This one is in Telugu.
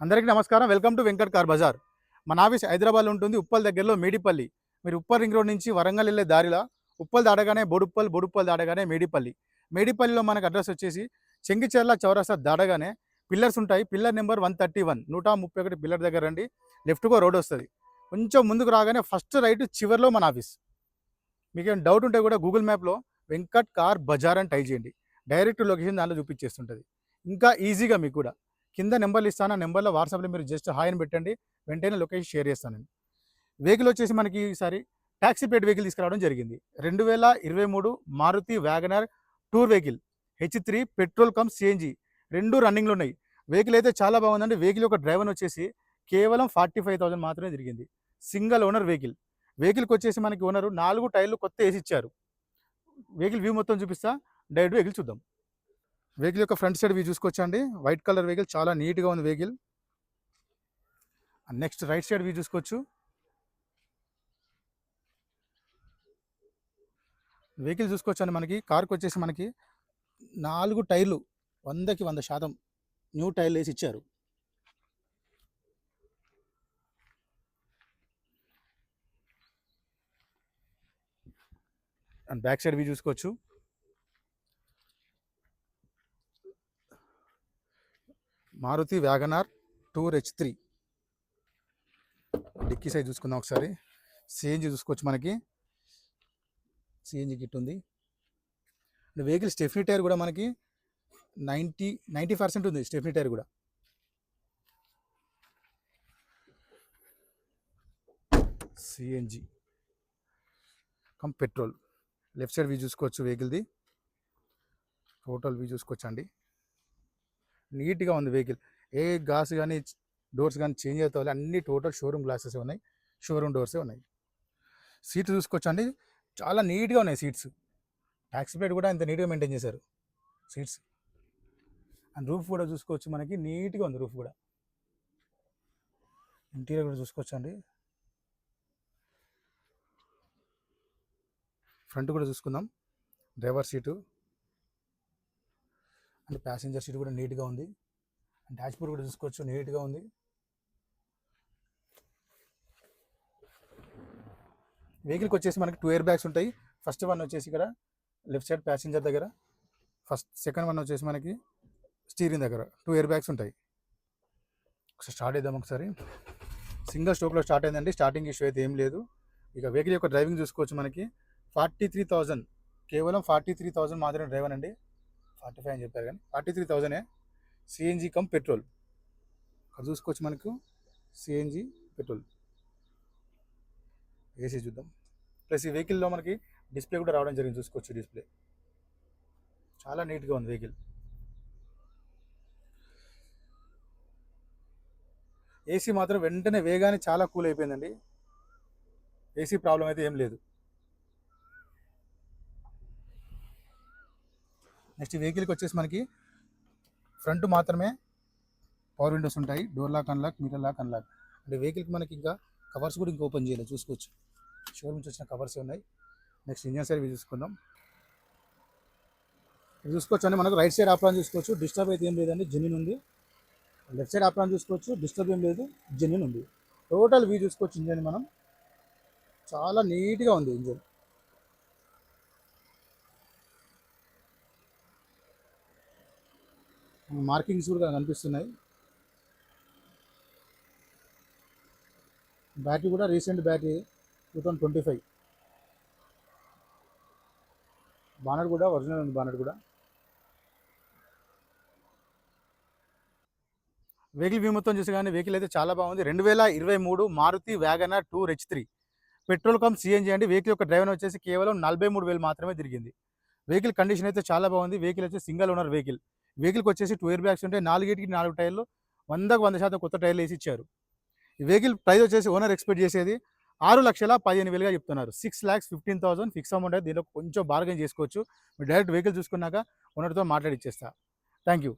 అందరికీ నమస్కారం. Welcome to Venkat car Bazar. మన ఆఫీస్ హైదరాబాద్లో ఉంటుంది. ఉప్పల్ దగ్గరలో మేడిపల్లి. మీరు ఉప్పల్ రింగ్ రోడ్ నుంచి వరంగల్ వెళ్ళే దారిలో ఉప్పల్ దాటగానే బొడుప్పల్, బొడుప్పల్ దాటగానే మేడిపల్లి. మేడిపల్లిలో మనకు అడ్రస్ వచ్చేసి చెంగిచెర్ల చౌరస్తా దాటగానే పిల్లర్స్ ఉంటాయి. పిల్లర్ నెంబర్ 131 131 పిల్లర్ దగ్గర రండి. లెఫ్ట్‌గో రోడ్ వస్తుంది. కొంచెం ముందుకు రాగానే ఫస్ట్ రైట్ చివరిలో మన ఆఫీస్. మీకేం డౌట్ ఉంటే కూడా గూగుల్ మ్యాప్లో వెంకట్ కార్ బజార్ అని టైప్ చేయండి. డైరెక్ట్ లొకేషన్ దాంట్లో చూపించేస్తుంటుంది. ఇంకా ఈజీగా మీకు కూడా కింద నెంబర్లు ఇస్తాను. ఆ నెంబర్లో వాట్సాప్లో మీరు జస్ట్ హాయ్ అని పెట్టండి, వెంటనే లొకేషన్ షేర్ చేస్తానండి. వెహికల్ వచ్చేసి మనకి ఈసారి ట్యాక్సీ పేడ్ వెహికల్ తీసుకురావడం జరిగింది. 2023 Maruti WagonR tour vehicle H3 petrol cum CNG రెండు రన్నింగ్లో ఉన్నాయి. వెహికల్ అయితే చాలా బాగుందండి. వెహికల్ యొక్క డ్రైవర్ వచ్చేసి కేవలం 45,000 మాత్రమే తిరిగింది. Single owner vehicle. వెహికల్కి వచ్చేసి మనకి ఓనరు 4 టైర్లు కొత్త వేసి ఇచ్చారు. వెహికల్ వ్యూ మొత్తం చూపిస్తా, డైరెక్ట్ వెహికల్ చూద్దాం. వెహికల్ యొక్క ఫ్రంట్ సైడ్ వ్యూ చూసుకోవచ్చండి. వైట్ కలర్ వెహికల్, చాలా నీట్గా ఉంది vehicle. Next right side view చూసుకోవచ్చు. వెహికల్ చూసుకోవచ్చండి. మనకి కార్కి వచ్చేసి మనకి 4 టైర్లు 100కి 100% న్యూ టైర్లు వేసి ఇచ్చారు. అండ్ బ్యాక్ సైడ్ వ్యూ చూసుకోవచ్చు. Maruti WagonR tour H3 dicky size చూసుకుందాం ఒకసారి. సిఎన్జి చూసుకోవచ్చు. మనకి సిఎన్జి కిట్ ఉంది. వెహికల్ స్టెఫ్నీ టైర్ కూడా మనకి 90% ఉంది. స్టెఫ్నీ టైర్ కూడా. CNG cum petrol. Left side view చూసుకోవచ్చు. వెహికల్ది టోటల్ వ్యూ చూసుకోవచ్చు అండి. నీట్గా ఉంది వెహికల్. ఏ గ్లాస్ కానీ డోర్స్ కానీ చేంజ్ అవుతాయి, అన్ని టోటల్ షోరూమ్ గ్లాసెస్ ఉన్నాయి, షోరూమ్ డోర్సే ఉన్నాయి. సీట్స్ చూసుకోవచ్చు అండి, చాలా నీట్గా ఉన్నాయి సీట్స్. ట్యాక్సీ ప్లేట్ కూడా ఇంత నీట్గా మెయింటైన్ చేశారు సీట్స్. అండ్ రూఫ్ కూడా చూసుకోవచ్చు. మనకి నీట్గా ఉంది రూఫ్ కూడా. ఇంటీరియర్ కూడా చూసుకోవచ్చు అండి. ఫ్రంట్ కూడా చూసుకుందాం. Driver seat and passenger seat కూడా నీట్గా ఉంది. డాష్బోర్డ్ కూడా చూసుకోవచ్చు, నీట్గా ఉంది. వెహికల్కి వచ్చేసి మనకి 2 ఎయిర్ బ్యాగ్స్ ఉంటాయి. ఫస్ట్ వన్ వచ్చేసి ఇక్కడ లెఫ్ట్ సైడ్ ప్యాసింజర్ దగ్గర, సెకండ్ వన్ వచ్చేసి మనకి స్టీరింగ్ దగ్గర 2 ఎయిర్ బ్యాగ్స్ ఉంటాయి. ఒకసారి స్టార్ట్ చేద్దాం. ఒకసారి సింగిల్ స్ట్రోక్లో స్టార్ట్ అయిందండి. స్టార్టింగ్ ఇష్యూ అయితే ఏం లేదు. ఇక వెహికల్ యొక్క డ్రైవింగ్ చూసుకోవచ్చు. మనకి 43,000, కేవలం 43,000 మాత్రమే డ్రైవర్ అండి. 45 అని చెప్పారు కానీ 43,000 సిఎన్జి కమ్ పెట్రోల్. అది చూసుకోవచ్చు. మనకు సిఎన్జి పెట్రోల్. ఏసీ చూద్దాం. ప్లస్ ఈ వెహికల్లో మనకి డిస్ప్లే కూడా రావడం జరిగింది. చూసుకోవచ్చు డిస్ప్లే. చాలా నీట్గా ఉంది వెహికల్. ఏసీ మాత్రం వెంటనే వేగానే చాలా కూల్ అయిపోయిందండి. ఏసీ ప్రాబ్లం అయితే ఏం లేదు. నెక్స్ట్ ఈ వెహికల్కి వచ్చేసి మనకి ఫ్రంట్ మాత్రమే పవర్ విండోస్ ఉంటాయి. Door lock, unlock, meter lock, unlock. అంటే వెహికల్కి మనకి ఇంకా కవర్స్ కూడా ఇంకా ఓపెన్ చేయలేదు. చూసుకోవచ్చు, షోరూమ్ నుంచి వచ్చిన కవర్స్ ఉన్నాయి. నెక్స్ట్ ఇంజన్ సైడ్ చూసుకుందాం. ఇది చూసుకోవచ్చు అండి. మనకు రైట్ సైడ్ ఆప్రాన్ చూసుకోవచ్చు. డిస్టర్బ్ అయితే ఏం లేదండి, జెన్యూన్ ఉంది. లెఫ్ట్ సైడ్ ఆప్రాన్ చూసుకోవచ్చు, డిస్టర్బ్ ఏం లేదు, జెన్యూన్ ఉంది. టోటల్ వ్యూ చూసుకోవచ్చు. ఇంజన్ మనం చాలా నీట్గా ఉంది ఇంజన్. మార్కింగ్స్ కూడా కనిపిస్తున్నాయి. బ్యాటరీ కూడా రీసెంట్ బ్యాటరీ 2025. బానట్ కూడా ఒరిజినల్ ఉంది. బానట్ కూడా. వెహికల్ వ్యూ మొత్తం చూసి కానీ వెహికల్ అయితే చాలా బాగుంది. 2023 Maruti WagonR tour H3 petrol cum CNG అండి. వెహికల్ యొక్క డ్రైవర్ వచ్చేసి కేవలం 43,000 మాత్రమే తిరిగింది. వెహికల్ కండిషన్ అయితే చాలా బాగుంది. వెహికల్ వచ్చేసి సింగిల్ ఓనర్ వెహికల్. వెహికల్కి వచ్చేసి 2 ఎయిర్ బ్యాగ్స్ ఉంటాయి. 4కి 4 టైర్లు 100కి 100% కొత్త టైర్లు వేసి ఇచ్చారు. ఈ వెహికల్ ప్రైస్ వచ్చేసి ఓనర్ ఎక్స్పెక్ట్ చేసేది 6,15,000గా చెప్తున్నారు. 6,15,000 ఫిక్స్ అమౌంట్ అయితే. దీనిలో కొంచెం బార్గెన్ చేసుకోవచ్చు. మీరు డైరెక్ట్ వెహికల్ చూసుకున్నాక ఓనర్తో మాట్లాడిచ్చేస్తా. Thank you.